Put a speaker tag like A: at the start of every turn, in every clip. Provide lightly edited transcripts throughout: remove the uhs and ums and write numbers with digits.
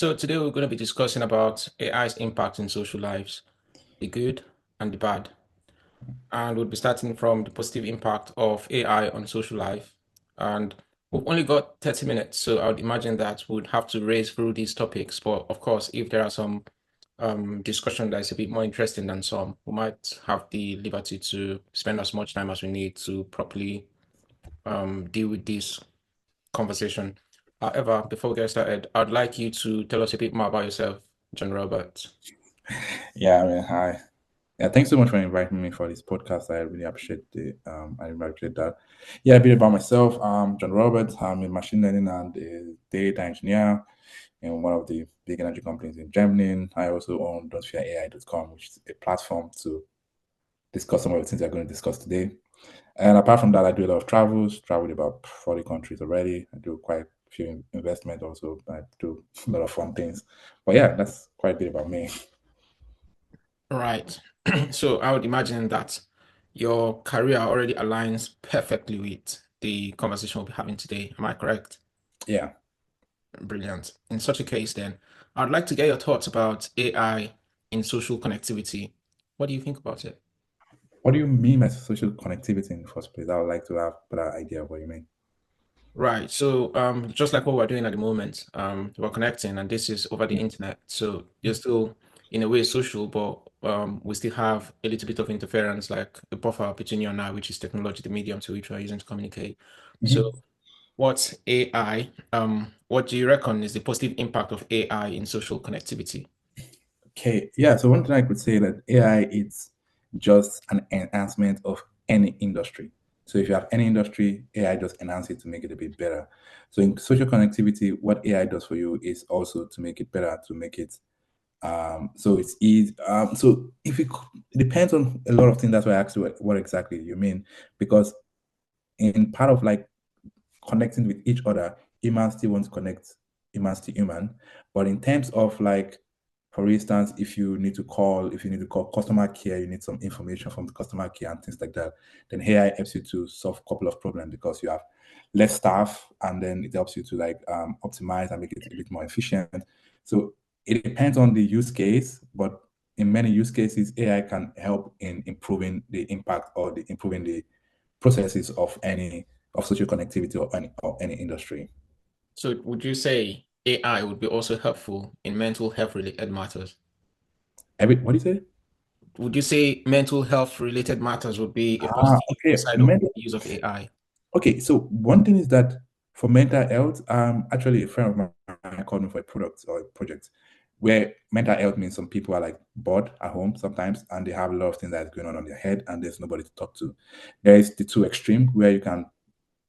A: So today we're going to be discussing about AI's impact in social lives, the good and the bad. And we'll be starting from the positive impact of AI on social life. And we've only got 30 minutes, so I would imagine that we'd have to race through these topics. But of course, if there are some discussion that is a bit more interesting than some, we might have the liberty to spend as much time as we need to properly deal with this conversation. However, before we get started, I'd like you to tell us a bit more about yourself, John Robert.
B: Yeah, I mean, hi. Yeah, thanks so much for inviting me for this podcast. I really appreciate that. Yeah, a bit about myself. I'm John Roberts. I'm a machine learning and a data engineer in one of the big energy companies in Germany. I also own don'tfearai.com, which is a platform to discuss some of the things we're going to discuss today. And apart from that, I do a lot of travels, traveled about 40 countries already. I do quite a few investment also. I do a lot of fun things. But yeah, that's quite a bit about me.
A: Right. So I would imagine that your career already aligns perfectly with the conversation we'll be having today. Am I correct?
B: Yeah.
A: Brilliant. In such a case, then, I'd like to get your thoughts about AI in social connectivity. What do you think about it?
B: What do you mean by social connectivity in the first place? I would like to have a better idea of what you mean.
A: Right. So, just like what we're doing at the moment, we're connecting, and this is over the
B: Mm.
A: internet. So you're still, in a way, social, but we still have a little bit of interference, like the buffer between you and I, which is technology, the medium to which we're using to communicate. So,
B: Mhm.
A: what's AI? What do you reckon is the positive impact of AI in social connectivity?
B: Okay, yeah. So one thing I could say that AI is just an enhancement of any industry. So if you have any industry, AI just enhance it to make it a bit better. So in social connectivity, what AI does for you is also to make it better, to make it so it's easy. So if it depends on a lot of things. That's why I asked you what exactly you mean, because in part of like connecting with each other, humans still want to connect humans to human. But in terms of like, for instance, if you need to call customer care, you need some information from the customer care and things like that, then AI helps you to solve a couple of problems because you have less staff and then it helps you to like optimize and make it a bit more efficient. So it depends on the use case, but in many use cases, AI can help in improving the impact or the improving the processes of any of social connectivity or any industry.
A: So, would you say AI would be also helpful in mental health related matters?
B: What do you say?
A: Would you say mental health related matters would be a positive
B: Okay.
A: side of the use of AI?
B: Okay. So one thing is that for mental health, actually a friend of mine called me for a product or a project where mental health means some people are like bored at home sometimes and they have a lot of things that's going on their head and there's nobody to talk to. There is the two extreme where you can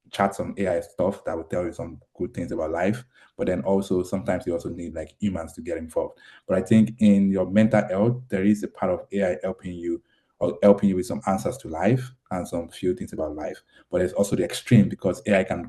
B: chat some AI stuff that will tell you some good things about life. But then also sometimes you also need like humans to get involved. But I think in your mental health, there is a part of AI helping you or helping you with some answers to life and some few things about life. But there's also the extreme because AI can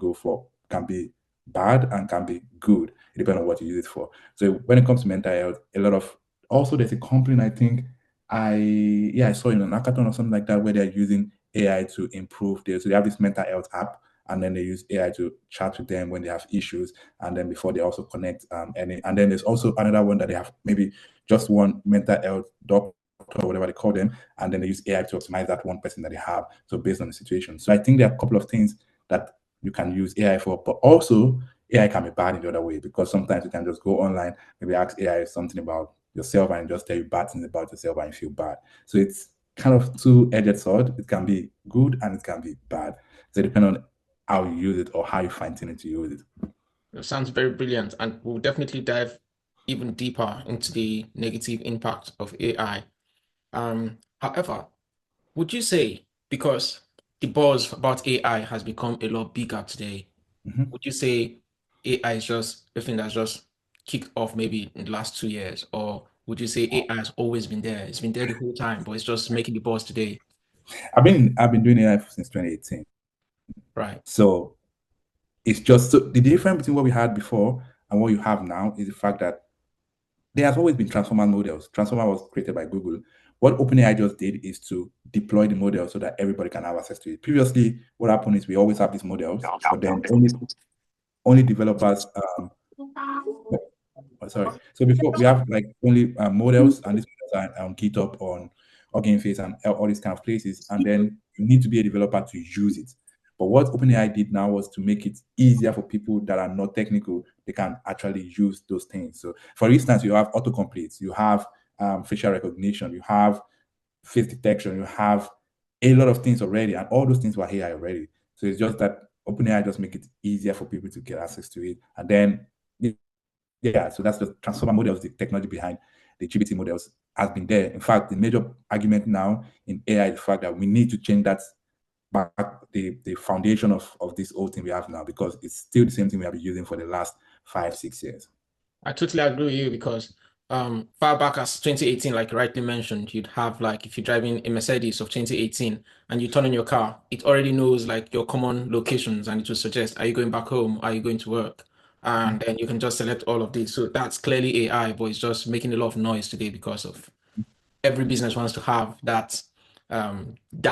B: be bad and can be good, depending on what you use it for. So when it comes to mental health, a lot of also there's a company I think I saw in an hackathon or something like that where they're using AI to improve their so they have this mental health app and then they use AI to chat with them when they have issues, and then before they also connect and then there's also another one that they have maybe just one mental health doctor or whatever they call them, and then they use AI to optimize that one person that they have. So based on the situation. So I think there are a couple of things that you can use AI for, but also AI can be bad in the other way because sometimes you can just go online, maybe ask AI something about yourself and just tell you bad things about yourself and you feel bad. So it's kind of two-edged sword. It can be good and it can be bad. So it depends on how you use it or how you fine tune it to use it.
A: It sounds very brilliant, and we'll definitely dive even deeper into the negative impact of AI. However, would you say, because the buzz about AI has become a lot bigger today,
B: Mhm.
A: would you say AI is just a thing that's just kicked off maybe in the last 2 years, or would you say AI has always been there? It's been there the whole time, but it's just making the buzz today,
B: I've been doing AI since 2018.
A: right?
B: So it's just so the difference between what we had before and what you have now is the fact that there has always been transformer models. Transformer was created by Google. What OpenAI just did is to deploy the model so that everybody can have access to it. Previously, what happened is we always have these models, but then only developers Oh, sorry. So before we have like only models, and these models are on GitHub, on Hugging Face, and all these kind of places. And then you need to be a developer to use it. But what OpenAI did now was to make it easier for people that are not technical. They can actually use those things. So, for instance, you have autocomplete, you have facial recognition, you have face detection, you have a lot of things already, and all those things were AI already. So it's just that OpenAI just make it easier for people to get access to it, and then yeah, so that's the transformer models, the technology behind the GPT models has been there. In fact, the major argument now in AI is the fact that we need to change that back, the foundation of this whole thing we have now, because it's still the same thing we have been using for the last 5, 6 years.
A: I totally agree with you because far back as 2018, like you rightly mentioned, you'd have like if you're driving a Mercedes of 2018 and you turn on your car, it already knows like your common locations and it will suggest, are you going back home? Are you going to work? And then you can just select all of these. So that's clearly AI, but it's just making a lot of noise today because of every business wants to have that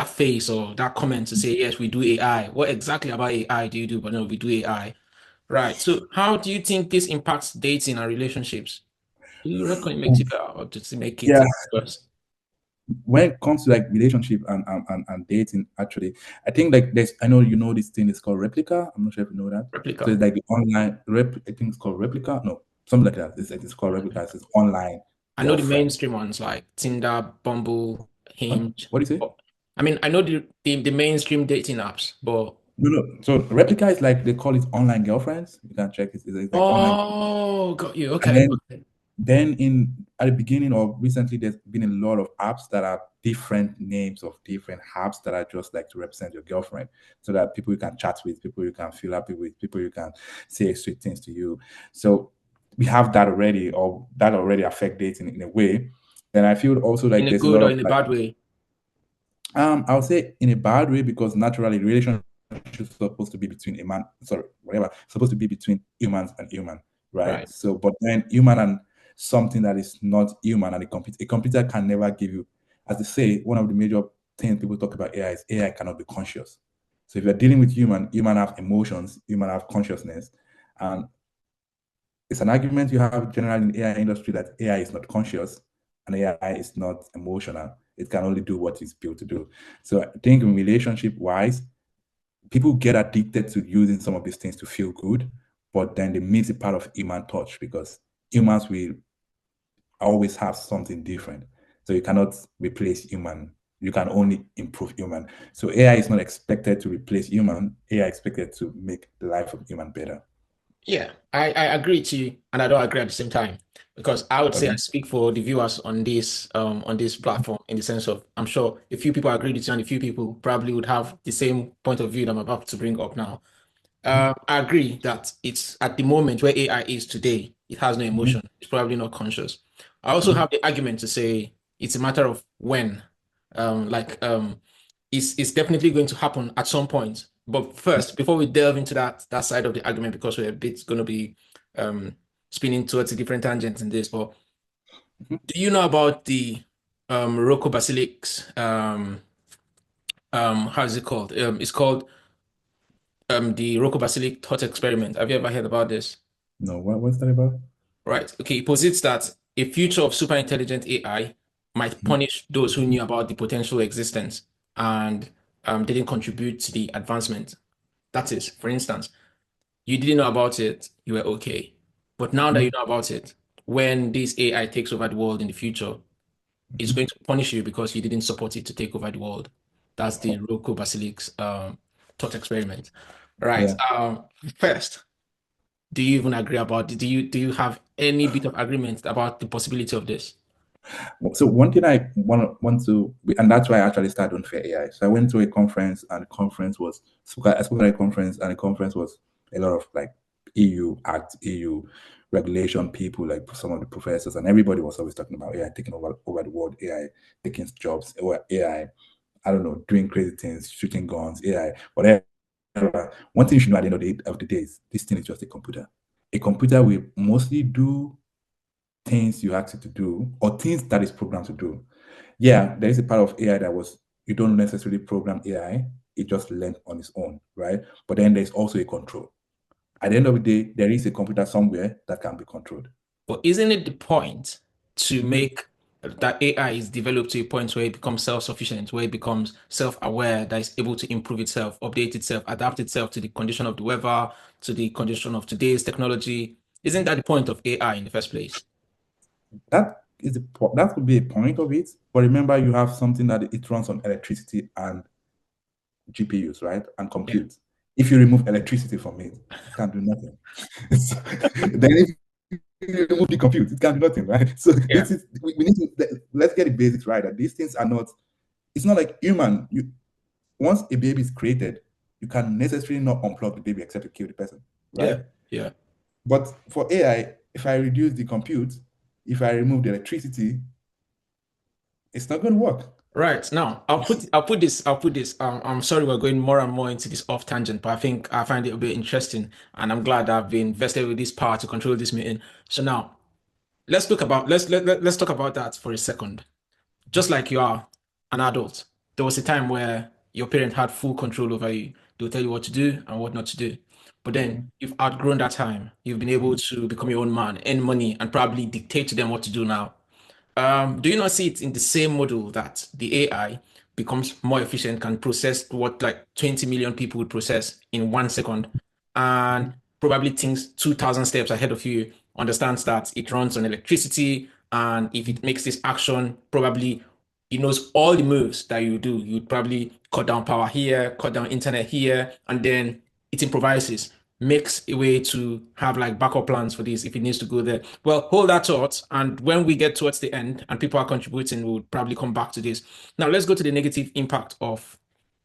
A: face or that comment to say, yes, we do AI. What exactly about AI do you do? But no, we do AI. Right. So how do you think this impacts dating and relationships? Do you reckon it makes it better or does it make it
B: Yeah,
A: worse?
B: when it comes to like relationship and dating, actually, I think like there's, I know you know this thing is called replica. I'm not sure if you know that. So
A: Replica.
B: it's like the online I think it's called replica. No, something like that. It's called replica. It's online
A: I know the
B: girlfriend.
A: mainstream ones like Tinder, Bumble, Hinge.
B: What do you say?
A: But, I mean, I know the mainstream dating apps, but
B: No, no. So replica is like they call it online girlfriends. You can check it. It's like online.
A: oh, got you.
B: And
A: Okay. Okay.
B: then in at the beginning or recently, there's been a lot of apps that are different names of different apps that are just like to represent your girlfriend, so that people you can chat with, people you can feel happy with, people you can say sweet things to you. So we have that already, or that already affect dating in a way. And I feel also
A: In
B: like
A: a
B: there's a
A: good
B: lot
A: or
B: of
A: in a
B: like
A: bad way.
B: I would say in a bad way, because naturally relationship is supposed to be between a man, sorry, whatever, supposed to be between humans and human, right?
A: Right.
B: So, but then human and something that is not human, and a computer can never give you, as they say, one of the major things people talk about AI is AI cannot be conscious. So if you're dealing with human have emotions, human have consciousness, and it's an argument you have generally in the AI industry that AI is not conscious and AI is not emotional. It can only do what it's built to do. So I think in relationship wise, people get addicted to using some of these things to feel good, but then they miss a part of human touch, because humans will always have something different. So you cannot replace human. You can only improve human. So AI is not expected to replace human. AI is expected to make the life of human better.
A: Yeah, I agree to you, and I don't agree at the same time because I would say I
B: Okay.
A: speak for the viewers on this platform in the sense of I'm sure a few people agree with you and a few people probably would have the same point of view that I'm about to bring up now.
B: Mhm.
A: I agree that it's at the moment where AI is today, it has no
B: Mhm.
A: emotion. It's probably not conscious. I also
B: Mhm.
A: have the argument to say it's a matter of when. It's definitely going to happen at some point. But first, before we delve into that side of the argument, because we're a bit going to be um, spinning towards a different tangents in this, but
B: Mhm.
A: do you know about the Rocco Basilic's how's it called? It's called the Rocco Basilic thought experiment. Have you ever heard about this?
B: No, what's that about?
A: Right. Okay. It posits that a future of super intelligent AI might
B: Mhm.
A: punish those who knew about the potential existence and didn't contribute to the advancement. That is, for instance, you didn't know about it, you were okay. But now that you
B: Mhm.
A: know about it, when this AI takes over the world in the future, it's
B: Mhm.
A: going to punish you because you didn't support it to take over the world. That's the
B: Oh,
A: Rocco Basilic's thought experiment. Right.
B: yeah.
A: First, do you even agree about it? Do you have any bit of agreement about the possibility of this?
B: So one thing I want to, and that's why I actually started on Fair AI. So I went to a conference, and the conference was, I spoke at a conference, and the conference was a lot of like EU Act, EU regulation people, like some of the professors, and everybody was always talking about AI taking over the world, AI taking jobs, or AI, I don't know, doing crazy things, shooting guns, AI, whatever. One thing you should know at the end of the day is this thing is just a computer. A computer will mostly do things you ask it to do, or things that is programmed to do. Yeah, there is a part of AI that was, you don't necessarily program AI, it just learned on its own, right? But then there's also a control. At the end of the day, there is a computer somewhere that can be controlled.
A: But isn't it the point to
B: Mhm.
A: make that AI is developed to a point where it becomes self-sufficient, where it becomes self-aware, that is able to improve itself, update itself, adapt itself to the condition of the weather, to the condition of today's technology? Isn't that the point of AI in the first place?
B: That would be a point of it. But remember, you have something that it runs on electricity and GPUs, right? And
A: Yeah.
B: compute. If you remove electricity from it, it can do nothing. So, then if you remove the compute, it can do nothing, right? So
A: Yeah.
B: this is we need to let's get the basics right. That these things are not. It's not like human. Once a baby is created, you can necessarily not unplug the baby except to kill the person, right?
A: Yeah. Yeah.
B: But for AI, if I reduce the compute, if I remove the electricity, it's not going to work.
A: Right. Now, I'll put this. I'm sorry we're going more and more into this off tangent, but I think I find it a bit interesting, and I'm glad I've been vested with this power to control this meeting. So now let's talk about that for a second. Just like you are an adult, there was a time where your parent had full control over you. They'll tell you what to do and what not to do. But then
B: Mhm,
A: you've outgrown that time. You've been able
B: mhm,
A: to become your own man, earn money, and probably dictate to them what to do now. Do you not see it in the same model that the AI becomes more efficient, can process what like 20 million people would process in 1 second, and
B: mhm,
A: probably thinks 2,000 steps ahead of you, understands that it runs on electricity, and if it makes this action, probably it knows all the moves that you do. You'd probably cut down power here, cut down internet here, and then it improvises, makes a way to have like backup plans for this if it needs to go there. Well, hold that thought. And when we get towards the end and people are contributing, we'll probably come back to this. Now, let's go to the negative impact of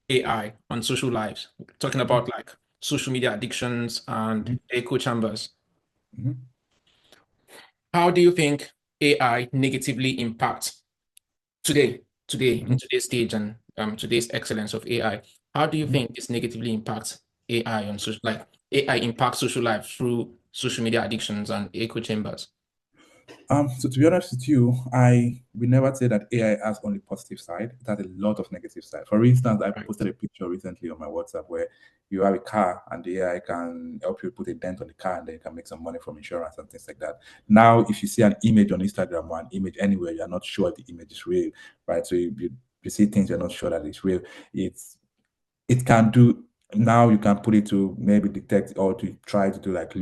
A: AI on social lives. Talking about like social media addictions and
B: mhm,
A: echo chambers.
B: mhm,
A: How do you think AI negatively impacts today, in
B: mhm.
A: today's stage and today's excellence of AI? How do you
B: Mhm.
A: think this negatively impacts AI on social, like AI impacts social life through social media addictions and echo chambers?
B: So to be honest with you, I will never say that AI has only positive side. It has a lot of negative side. For instance, I
A: Right.
B: posted a picture recently on my WhatsApp where you have a car and the AI can help you put a dent on the car and then you can make some money from insurance and things like that. Now, if you see an image on Instagram or an image anywhere, you're not sure the image is real, right? So you see things you're not sure that it's real. It's it can do now you can put it to maybe detect or to try to do like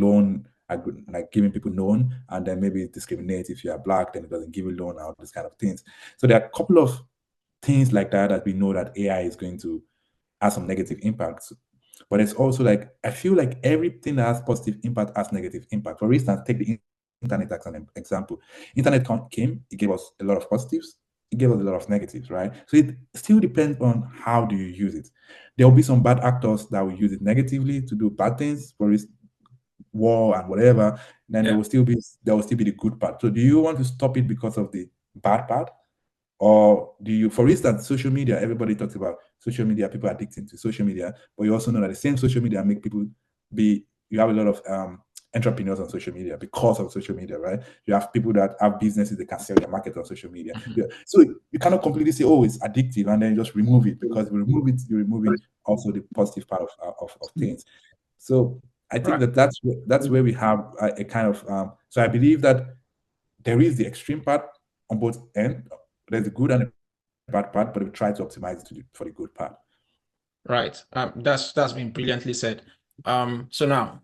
B: like giving people loan and then maybe discriminate if you are black then it doesn't give you loan or these kind of things. So there are a couple of things like that that we know that AI is going to have some negative impacts. But it's also like I feel like everything that has positive impact has negative impact. For instance, take the internet as an example. Internet came, it gave us a lot of positives, it gave us a lot of negatives, right? So it still depends on how do you use it. There will be some bad actors that will use it negatively to do bad things, for instance, war and whatever. Then
A: Yeah.
B: there will still be the good part. So do you want to stop it because of the bad part? Or do you, for instance, social media, everybody talks about social media, people are addicted to social media, but you also know that the same social media make people you have a lot of entrepreneurs on social media because of social media, right? You have people that have businesses, they can sell their market on social media.
A: Mhm.
B: Yeah. So you cannot completely say, oh, it's addictive, and then just remove it because if you remove it, you're removing also the positive part of things. So I think
A: Right.
B: that that's where we have a kind of, so I believe that there is the extreme part on both ends. There's the good and the bad part, but we try to optimize it for the good part.
A: Right. That's been brilliantly said. So now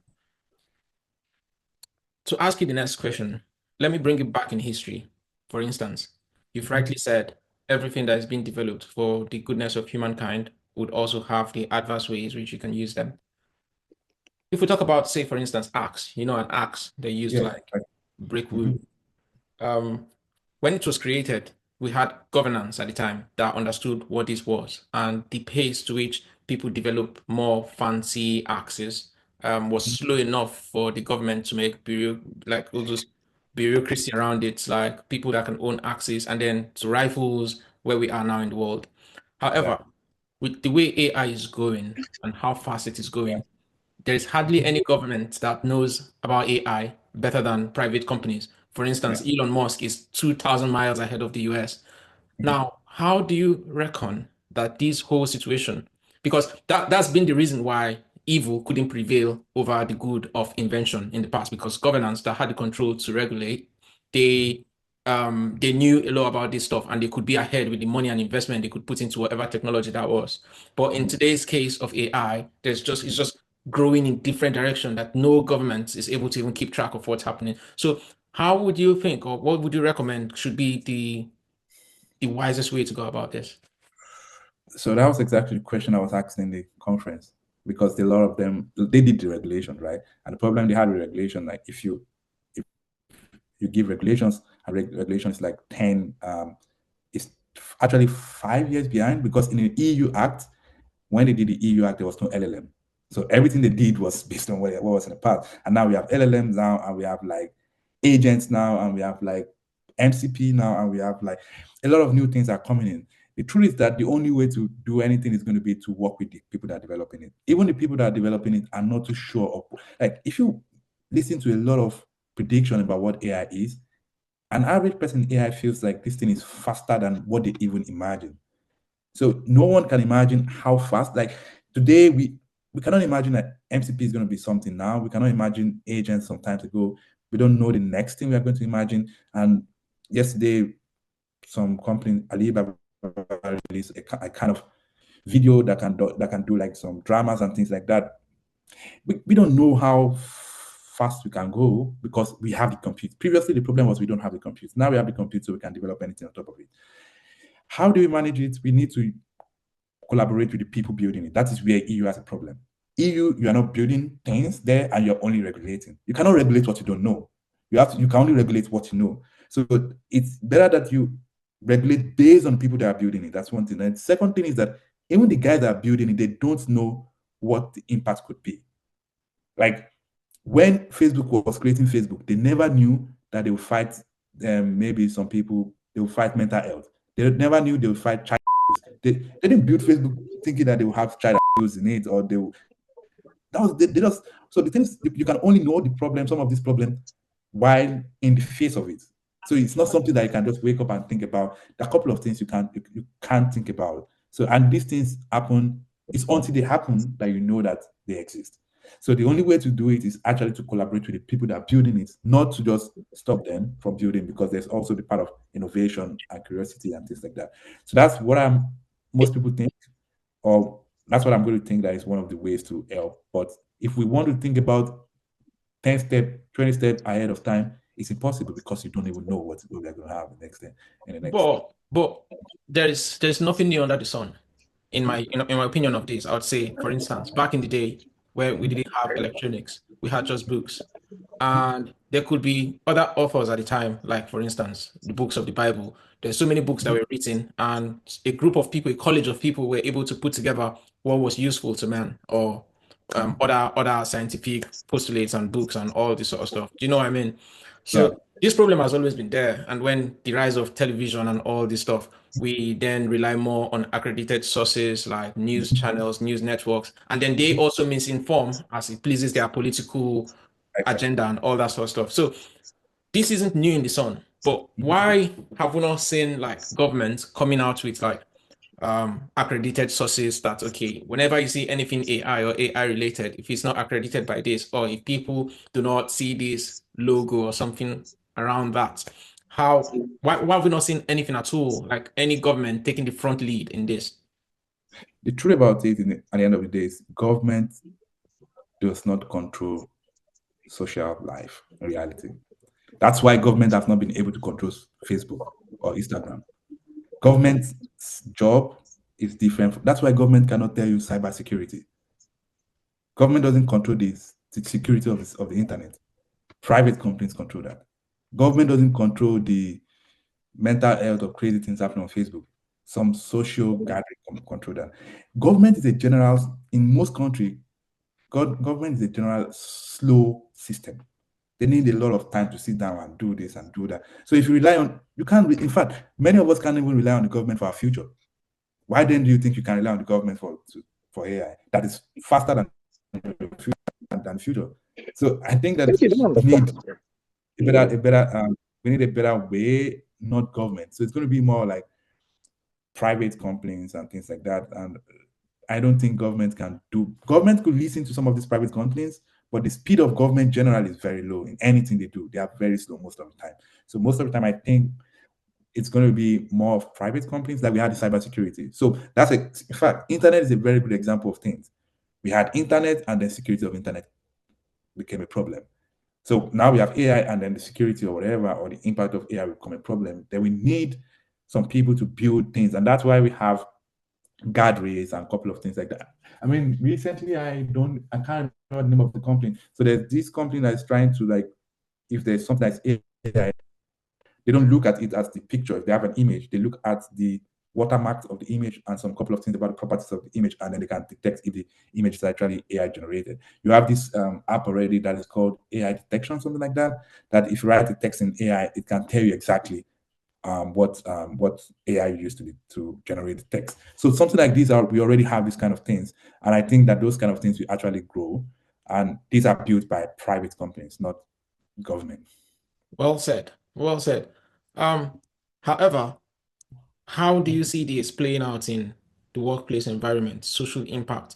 A: to ask you the next question, let me bring it back in history. For instance, you've rightly said everything that is being developed for the goodness of humankind would also have the adverse ways which you can use them. If we talk about, say, for instance, axe, an axe they used to
B: Yeah.
A: like
B: Right.
A: break
B: Mhm.
A: wood. Um, when it was created, we had governance at the time that understood what this was, and the pace to which people developed more fancy axes was slow enough for the government to make like all those bureaucracy around it, like people that can own axes, and then to rifles where we are now in the world.
B: Yeah.
A: However, with the way AI is going and how fast it is going, there is hardly any government that knows about AI better than private companies. For
B: Yeah.
A: instance, Elon Musk is 2,000 miles ahead of the US.
B: Mhm.
A: Now, how do you reckon that this whole situation, because that's been the reason why evil couldn't prevail over the good of invention in the past because governance that had the control to regulate, they they knew a lot about this stuff and they could be ahead with the money and investment they could put into whatever technology that was. But in today's case of AI, it's just growing in different direction that no government is able to even keep track of what's happening. So how would you think, or what would you recommend should be the wisest way to go about this?
B: So that was exactly the question I was asking in the conference because a lot of them they did the regulation, right? And the problem they had with regulation, like if you give regulations and regulations like 10, it's actually 5 years behind because in the EU Act, when they did the EU Act, there was no LLM. So everything they did was based on what was in the past. And now we have LLMs now, and we have like agents now, and we have like MCP now, and we have like a lot of new things are coming in. The truth is that the only way to do anything is going to be to work with the people that are developing it. Even the people that are developing it are not too sure of, like, if you listen to a lot of prediction about what AI is, an average person in AI feels like this thing is faster than what they even imagine. So no one can imagine how fast. Like today, we cannot imagine that MCP is going to be something now. We cannot imagine agents some time ago. We don't know the next thing we are going to imagine. And yesterday, some company Alibaba released a kind of video that can do like some dramas and things like that. We don't know how fast we can go because we have the compute. Previously, the problem was we don't have the compute. Now we have the compute, so we can develop anything on top of it. How do we manage it? We need to collaborate with the people building it. That is where EU has a problem. EU, you are not building things there and you're only regulating. You cannot regulate what you don't know. You can only regulate what you know. So it's better that you regulate based on people that are building it. That's one thing. And the second thing is that even the guys that are building it, they don't know what the impact could be. Like when Facebook was creating Facebook, they never knew that they would fight maybe some people, they would fight mental health. They never knew they would fight child abuse. They didn't build Facebook thinking that they will have child abuse in it or they will, that was they just so the things you can only know the problem, some of these problems while in the face of it. So it's not something that you can just wake up and think about. There are a couple of things you can't think about. So and these things happen, it's until they happen that you know that they exist. So the only way to do it is actually to collaborate with the people that are building it, not to just stop them from building, because there's also the part of innovation and curiosity and things like that. So that's what most people think, or that's what I'm going to think that is one of the ways to help. But if we want to think about 10 step, 20 step ahead of time, it's impossible because you don't even know what we're going to have the next day in the next.
A: But there's nothing new under the sun. In my opinion of this, I would say, for instance, back in the day where we didn't have electronics, we had just books. And there could be other authors at the time, like for instance, the books of the Bible. There's so many books that were written, and a group of people, a college of people, were able to put together what was useful to man, or other scientific postulates and books and all this sort of stuff. Do you know what I mean?
B: Yeah.
A: So this problem has always been there, and when the rise of television and all this stuff, we then rely more on accredited sources like news channels, news networks, and then they also misinform as it pleases their political agenda and all that sort of stuff. So this isn't new in the sun, but why have we not seen like governments coming out with like accredited sources that okay, whenever you see anything AI or AI related, if it's not accredited by this, or if people do not see this logo or something around that, why have we not seen anything at all? Like any government taking the front lead in this?
B: The truth about it at the end of the day is government does not control social life reality. That's why government have not been able to control Facebook or Instagram. Government's job is different. That's why government cannot tell you cybersecurity. Government doesn't control the security of the internet. Private companies control that. Government doesn't control the mental health or crazy things happening on Facebook. Some social gathering control that. Government is a general, in most countries, government is a general slow system. They need a lot of time to sit down and do this and do that. So if you rely on, you can't, in fact, many of us can't even rely on the government for our future. Why then do you think you can rely on the government for AI that is faster than future? So I think that
C: Think you don't
B: we need
C: understand.
B: we need a better way, not government. So it's going to be more like private companies and things like that. And I don't think government can do. Government could listen to some of these private companies, but the speed of government generally is very low in anything they do. They are very slow most of the time. So most of the time, I think it's going to be more of private companies like we had the cybersecurity. So that's in fact, internet is a very good example of things. We had internet and then security of internet became a problem. So now we have AI and then the security or whatever, or the impact of AI will become a problem. Then we need some people to build things. And that's why we have guardrails and a couple of things like that. I mean, recently I can't remember the name of the company. So there's this company that's trying to like, if there's something that's AI, they don't look at it as the picture. If they have an image, they look at the watermarks of the image and some couple of things about the properties of the image, and then they can detect if the image is actually AI generated. You have this app already that is called AI detection, something like that. That if you write the text in AI, it can tell you exactly what AI used to generate the text. So something like these we already have these kind of things, and I think that those kind of things will actually grow, and these are built by private companies, not government.
A: Well said. Well said. Um, However, how do you see this playing out in the workplace environment, social impact,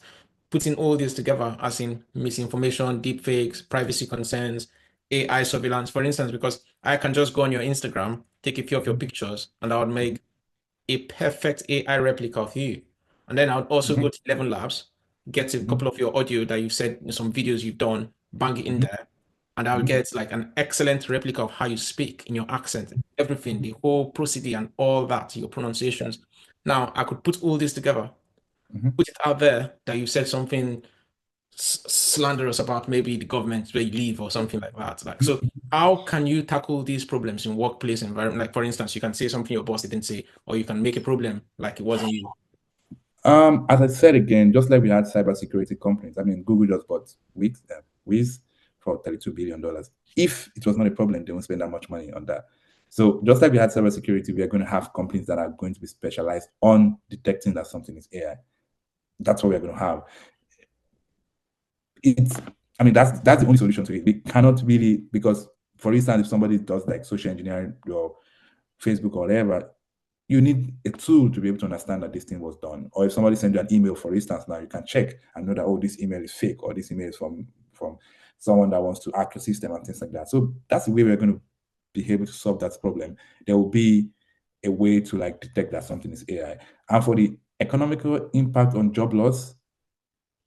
A: putting all this together, as in misinformation, deepfakes, privacy concerns, AI surveillance, for instance, because I can just go on your Instagram, take a few of your pictures, and I would make a perfect AI replica of you. And then I would also
B: Mhm,
A: go to 11 Labs, get a couple
B: mhm,
A: of your audio that you've said, some videos you've done, bang it in
B: mhm,
A: there, and I'll
B: mhm,
A: get like an excellent replica of how you speak in your accent, everything, the whole procedure and all that, your pronunciations. Now, I could put all this together,
B: mhm.
A: put it out there that you said something slanderous about maybe the government where you live or something like that. Like, so how can you tackle these problems in workplace environment? Like, for instance, you can say something your boss didn't say, or you can make a problem like it wasn't you.
B: As I said again, just like we had cybersecurity companies, I mean, Google just bought Wiz for $32 billion. If it was not a problem, they won't spend that much money on that. So just like we had cybersecurity, we are going to have companies that are going to be specialized on detecting that something is AI. That's what we're going to have. It's, I mean, that's the only solution to it. We cannot really, because for instance, if somebody does like social engineering or Facebook or whatever, you need a tool to be able to understand that this thing was done. Or if somebody sends you an email, for instance, now you can check and know that, oh, this email is fake, or this email is from someone that wants to hack your system and things like that. So that's the way we're going to be able to solve that problem. There will be a way to like detect that something is AI. And for the economical impact on job loss,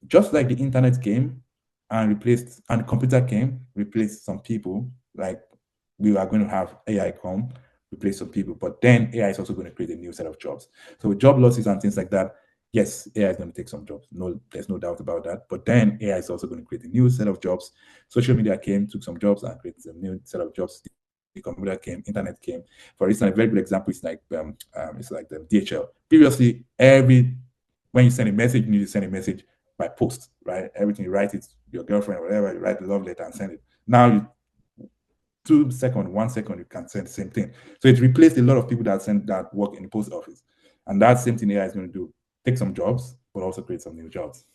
B: just like the internet came and replaced, and the computer came, replaced some people, like we are going to have AI come, replace some people, but then AI is also going to create a new set of jobs. So with job losses and things like that, yes, AI is going to take some jobs. No, there's no doubt about that. But then AI is also going to create a new set of jobs. Social media came, took some jobs and created a new set of jobs. The computer came, internet came. For instance, a very good example is like it's like the DHL. Previously, when you send a message, you need to send a message by post, right? Everything you write it, your girlfriend, whatever, you write the love letter and send it. Now you 2 seconds, 1 second, you can send the same thing. So it replaced a lot of people that work in the post office. And that same thing AI is going to do. Take some jobs, but also create some new jobs.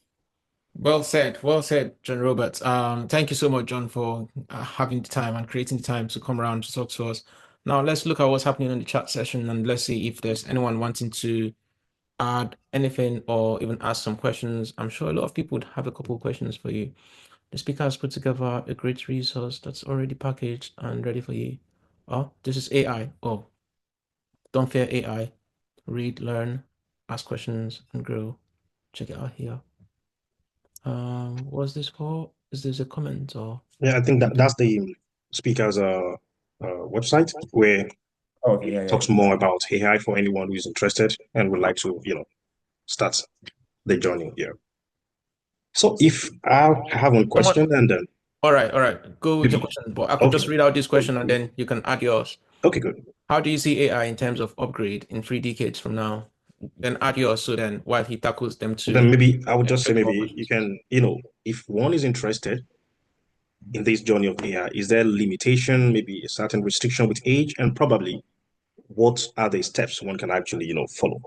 A: Well said, John Roberts. Thank you so much, John, for having the time and creating the time to come around to talk to us. Now, let's look at what's happening in the chat session and let's see if there's anyone wanting to add anything or even ask some questions. I'm sure a lot of people would have a couple of questions for you. The speaker has put together a great resource that's already packaged and ready for you. Oh, this is AI. Oh, don't fear AI. Read, learn, ask questions, and grow. Check it out here. What's this for? Is this a comment or
C: Yeah, I think that that's the speaker's website where
B: Oh, okay,
C: it
B: yeah, yeah.
C: talks more about AI for anyone who is interested and would like to, start the journey here. So if I have one
A: someone?
C: question and then
A: All right. Go with your question, but I could
C: okay,
A: just read out this question and then you can add yours.
C: okay, good.
A: How do you see AI in terms of upgrade in 3 decades from now? Then add yours so then while he tackles them too,
C: Then maybe I would just say
A: get more
C: maybe you
A: questions.
C: can, if one is interested in this journey of AI, is there limitation, maybe a certain restriction with age, and probably what are the steps one can actually, follow?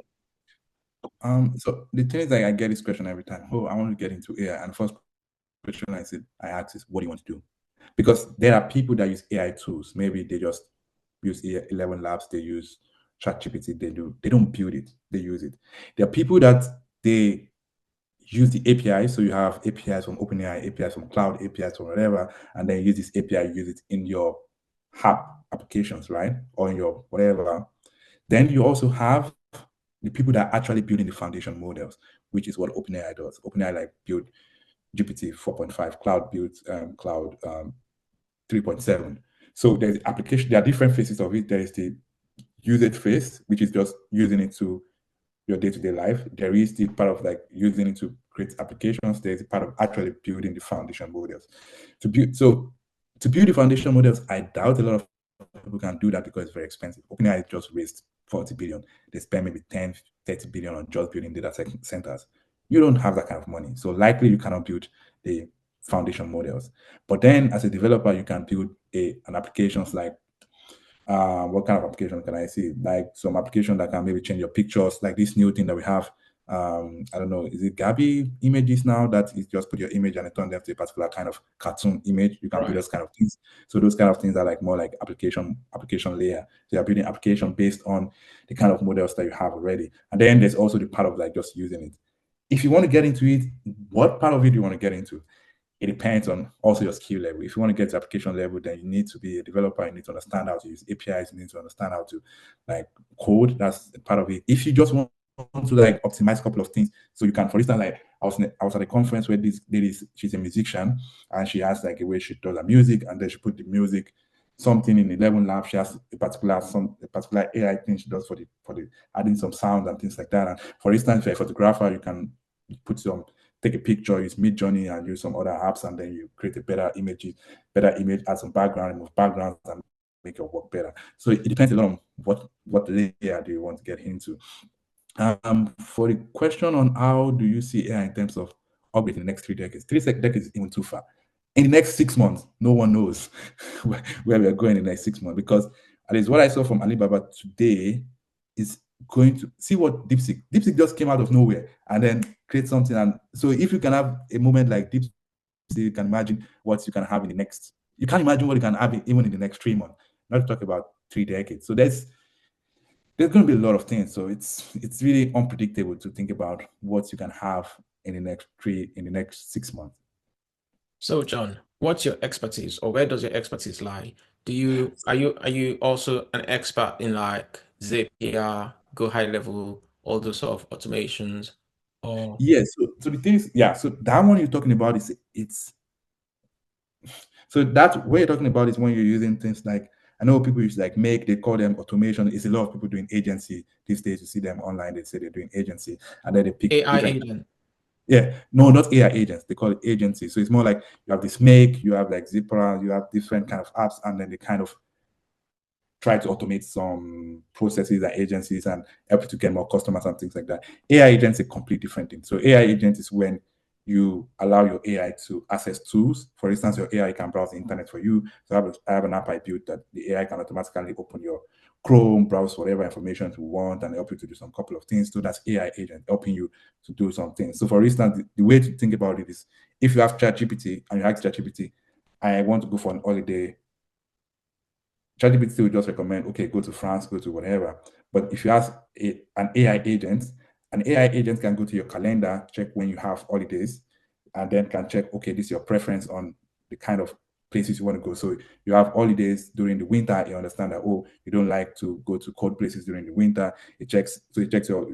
B: So the thing is, like, I get this question every time. Oh, I want to get into AI, and the first question I ask is, what do you want to do? Because there are people that use AI tools. Maybe they just use 11 Labs, they use ChatGPT, they don't build it, they use it. There are people that they use the API. So you have APIs from OpenAI, APIs from cloud, APIs from whatever, and then use this API, use it in your app applications, right? Or in your whatever. Then you also have the people that are actually building the foundation models, which is what OpenAI does. OpenAI like build GPT 4.5, cloud builds cloud 3.7. So there's the application, there are different phases of it. There is the usage phase, which is just using it to your day-to-day life. There is the part of like using it to create applications. There's the part of actually building the foundation models. To build the foundation models, I doubt a lot of people can do that because it's very expensive. OpenAI just raised 40 billion. They spend maybe 10, 30 billion on just building data centers. You don't have that kind of money. So likely you cannot build the foundation models. But then as a developer, you can build an applications like what kind of application can I see? Like some application that can maybe change your pictures, like this new thing that we have. I don't know, is it Gabi images now that is just put your image and it turns them to a particular kind of cartoon image? You can build those kind of things. So those kind of things are like more like application layer. So you're building application based on the kind of models that you have already. And then there's also the part of like just using it. If you want to get into it, what part of it do you want to get into? It depends on also your skill level. If you want to get to application level, then you need to be a developer. You need to understand how to use APIs. You need to understand how to like code. That's part of it. If you just want to like optimize a couple of things, so you can, for instance, like I was at a conference where this lady, she's a musician, and she has like a way she does her music, and then she put the music something in 11 Lab. She has a particular AI thing she does for the adding some sound and things like that. And for instance, if you're a photographer, you can put take a picture, use Midjourney and use some other apps, and then you create a better image, add some background, remove backgrounds, and make your work better. So it depends a lot on what layer do you want to get into. For the question on how do you see AI in terms of upgrade in the next 3 decades, 3 decades is even too far. In the next 6 months, no one knows where we are going in the next 6 months, because at least what I saw from Alibaba today is going to see what DeepSeek just came out of nowhere and then create something. And so if you can have a moment like DeepSeek, you can imagine what you can have in the next, you can't imagine what you can have even in the next 3 months, not to talk about 3 decades. So there's going to be a lot of things. So it's really unpredictable to think about what you can have in the next 6 months.
A: So, John, what's your expertise, or where does your expertise lie? Are you also an expert in like Zapier, Go High Level, all those sort of automations, or
B: Yes. So the thing is, so that one you're talking about so that what you're talking about is when you're using things like, I know people use like they call them automation. It's a lot of people doing agency these days. You see them online, they say they're doing agency, and then they pick
A: AI
B: different.
A: agent?
B: Yeah, no, not AI agents. They call it agency. So it's more like you have this Make, you have like Zipper, you have different kind of apps, and then they kind of try to automate some processes and agencies and help you to get more customers and things like that. AI agents is a complete different thing. So AI agent is when you allow your AI to access tools. For instance, your AI can browse the internet for you. So I have an app I built that the AI can automatically open your Chrome, browse whatever information you want, and help you to do some couple of things. So that's AI agent helping you to do some things. So for instance, the way to think about it is, if you have ChatGPT and you ask ChatGPT, I want to go for an holiday, ChatGPT will just recommend, okay, go to France, go to whatever. But if you ask an AI agent can go to your calendar, check when you have holidays, and then can check, okay, this is your preference on the kind of places you want to go. So you have holidays during the winter, you understand that, oh, you don't like to go to cold places during the winter. It checks your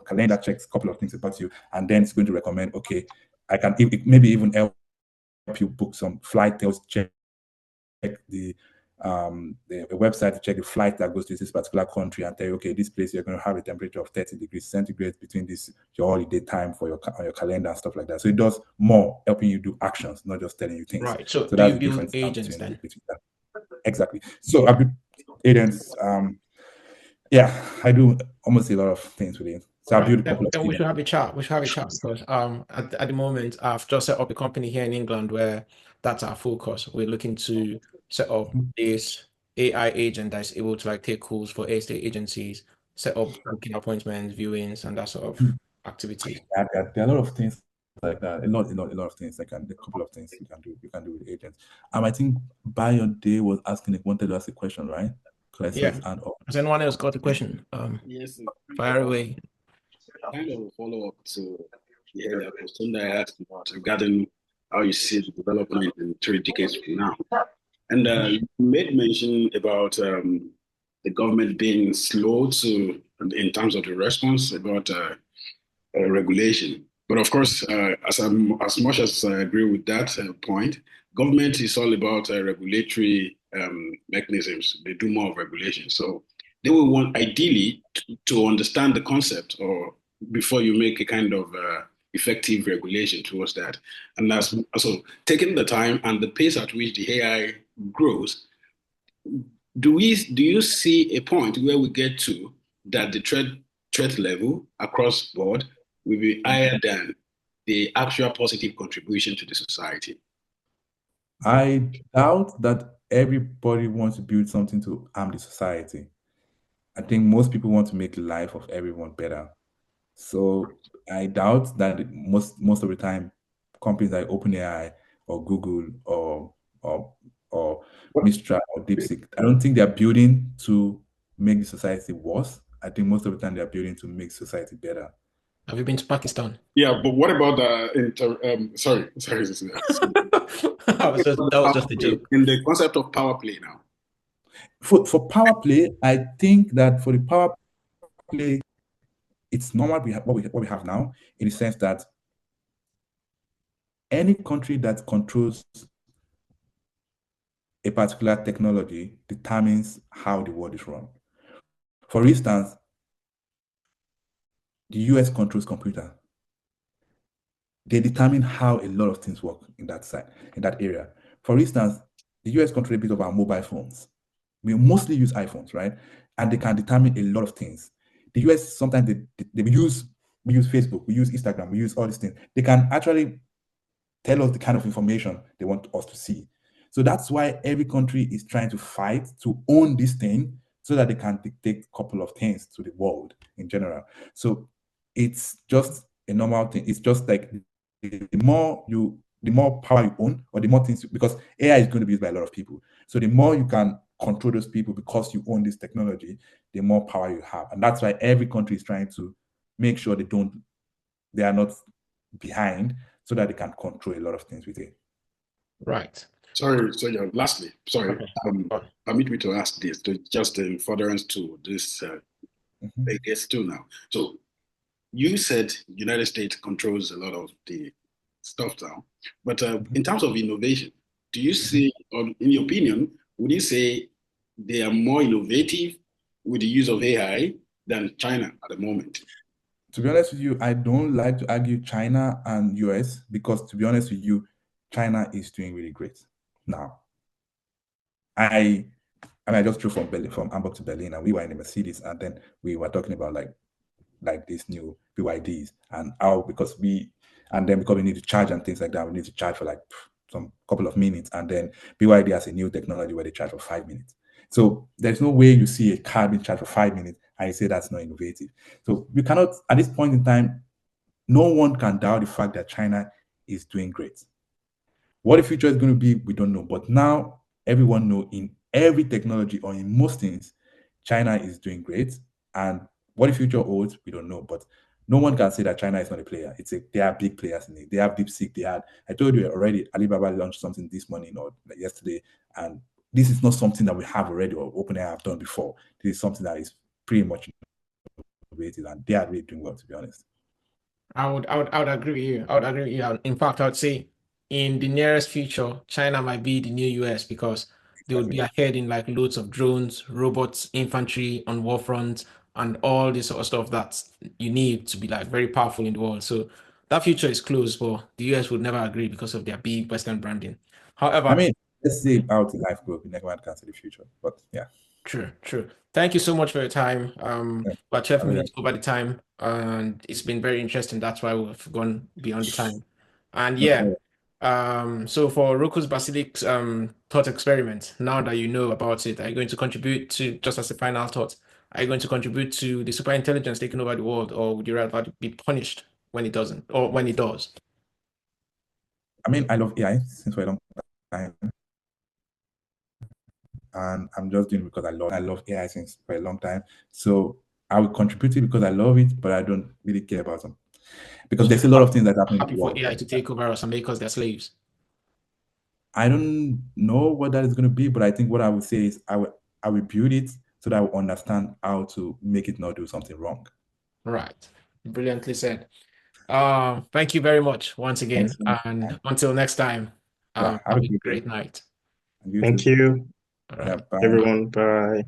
B: calendar, checks a couple of things about you, and then it's going to recommend, okay, I can maybe even help you book some flight deals, check the website to check the flight that goes to this particular country and tell you, okay, this place you're going to have a temperature of 30 degrees centigrade between this your holiday time for on your calendar and stuff like that. So it does more helping you do actions, not just telling you things.
A: Right. So
B: So
A: do
B: that's
A: you
B: the
A: build
B: difference
A: agents then?
B: between that. Exactly. So I build agents. Yeah, I do almost a lot of things with it. So I
A: Right.
B: build a couple of
A: Then we should
B: agents.
A: have a chat. We should have a chat because at the moment I've just set up a company here in England where that's our focus. We're looking to set up this AI agent that's able to like take calls for estate agencies, set up booking appointments, viewings, and that sort of activities.
B: There are a lot of things like that. A lot of things. Like a couple of things you can do with agents. I think Bayo Day was wanted to ask a question, right? Because I saw
A: Yeah.
B: his hand up.
A: Has anyone else got a question?
D: Yes, sir.
A: Fire away.
D: kind of a follow-up to the earlier question that I asked about regarding how you see the development in 3 decades from now. And you made mention about the government being slow in terms of the response about regulation. But of course, as much as I agree with that point, government is all about regulatory mechanisms. They do more of regulation. So they will want ideally to understand the concept or before you make a kind of effective regulation towards that. And that's also taking the time and the pace at which the AI grows. Do you see a point where we get to that the threat level across board will be higher than the actual positive contribution to the society?
B: I doubt that everybody wants to build something to harm the society. I think most people want to make the life of everyone better. So I doubt that most of the time, companies like OpenAI or Google or Mistral or DeepSeek, I don't think they're building to make the society worse. I think most of the time they're building to make society better.
A: Have you been to Pakistan?
D: Yeah, but what about sorry,
A: That was just a joke.
D: in the concept of power play now?
B: For power play, I think that for the power play, it's normal what we have now, in the sense that any country that controls a particular technology determines how the world is run. For instance, the US controls computer. They determine how a lot of things work in that area. For instance, the US controls a bit of our mobile phones. We mostly use iPhones, right? And they can determine a lot of things. The US sometimes we use Facebook, we use Instagram, we use all these things. They can actually tell us the kind of information they want us to see. So that's why every country is trying to fight to own this thing so that they can dictate a couple of things to the world in general. So it's just a normal thing. It's just like the more power you own, or the more things, because AI is going to be used by a lot of people. So the more you can control those people because you own this technology, the more power you have. And that's why every country is trying to make sure they are not behind, so that they can control a lot of things with it.
A: Right.
D: Sorry, so yeah, lastly, sorry,
A: Okay.
D: permit me to ask this, just in furtherance to this, I guess, too now. So you said United States controls a lot of the stuff now, but in terms of innovation, do you see, or in your opinion, would you say they are more innovative with the use of AI than China at the moment?
B: To be honest with you, I don't like to argue China and US, because to be honest with you, China is doing really great now. I I just drove from Hamburg to Berlin, and we were in a Mercedes, and then we were talking about like these new BYDs and how because we need to charge and things like that, we need to charge for like some couple of minutes, and then BYD has a new technology where they charge for 5 minutes. So there's no way you see a car being charged for 5 minutes and you say that's not innovative. So you cannot, at this point in time, no one can doubt the fact that China is doing great. What the future is going to be, we don't know. But now everyone know, in every technology or in most things, China is doing great. And what the future holds, we don't know. But no one can say that China is not a player. They are big players in it. They have DeepSeek. I told you already, Alibaba launched something this morning or like yesterday, and this is not something that we have already or OpenAI have done before. This is something that is pretty much innovative, and they are really doing well, to be honest.
A: I would agree with you. I would agree with you. In fact, I would say in the nearest future, China might be the new US because they would be ahead in like loads of drones, robots, infantry on war front, and all this sort of stuff that you need to be like very powerful in the world. So that future is close, but the US would never agree because of their big Western branding.
B: I
A: However,
B: mean, let's see how the life goes. We never can see the future. But yeah.
A: true. Thank you so much for your time.
B: Yeah.
A: About 12 minutes over the time, and it's been very interesting. That's why we've gone beyond the time. And
B: No
A: yeah,
B: problem.
A: so for Roku's Basilics thought experiment, now that you know about it, are you going to contribute to, just as a final thought, are you going to contribute to the super intelligence taking over the world, or would you rather be punished when it doesn't, or when it does?
B: I mean, I love AI since for a long time, and I'm just doing it because I love AI since for a long time. So I will contribute it because I love it, but I don't really care about them because there's a lot of things that happen in
A: Happy
B: the
A: for
B: world.
A: AI to take over us and make us their slaves.
B: I don't know what that is going to be, but I think what I would say is I will build it so that I will understand how to make it not do something wrong.
A: Right. Brilliantly said. Thank you very much once again.
B: Thanks so much.
A: And until next time,
B: Yeah,
A: have
B: have a
A: a
B: good day.
A: great night.
B: And you
C: Thank
B: too.
C: you,
A: All
B: Yeah,
A: right.
B: bye.
C: everyone. Bye.